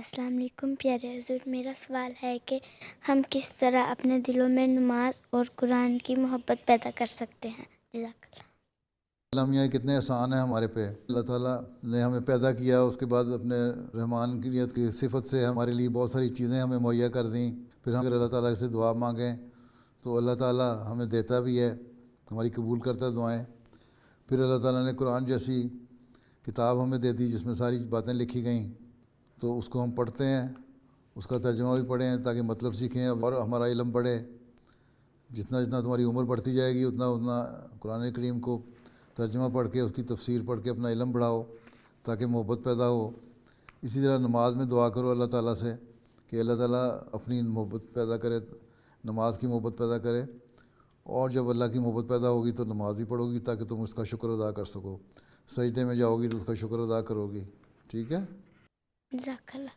السلام علیکم پیارے حضور، میرا سوال ہے کہ ہم کس طرح اپنے دلوں میں نماز اور قرآن کی محبت پیدا کر سکتے ہیں؟ جزاک اللہ۔ المیہ کتنے احسان ہیں ہمارے پہ۔ اللہ تعالیٰ نے ہمیں پیدا کیا، اس کے بعد اپنے رحمان کی صفت سے ہمارے لیے بہت ساری چیزیں ہمیں مہیا کر دیں۔ پھر ہم اگر اللہ تعالیٰ سے دعا مانگیں تو اللہ تعالیٰ ہمیں دیتا بھی ہے، ہماری قبول کرتا ہے دعائیں۔ پھر اللہ تعالیٰ نے قرآن جیسی کتاب ہمیں دے دی جس میں ساری باتیں لکھی گئیں، تو اس کو ہم پڑھتے ہیں، اس کا ترجمہ بھی پڑھیں تاکہ مطلب سیکھیں اور ہمارا علم بڑھے۔ جتنا جتنا تمہاری عمر بڑھتی جائے گی اتنا اتنا قرآن کریم کو ترجمہ پڑھ کے، اس کی تفسیر پڑھ کے اپنا علم بڑھاؤ تاکہ محبت پیدا ہو۔ اسی طرح نماز میں دعا کرو اللہ تعالیٰ سے کہ اللہ تعالیٰ اپنی محبت پیدا کرے، نماز کی محبت پیدا کرے، اور جب اللہ کی محبت پیدا ہوگی تو نماز بھی پڑھو گی تاکہ تم اس کا شکر ادا کر سکو۔ سجدے میں جاؤ گی تو اس کا شکر ادا کرو گی، ٹھیک ہے؟ جزاک اللہ۔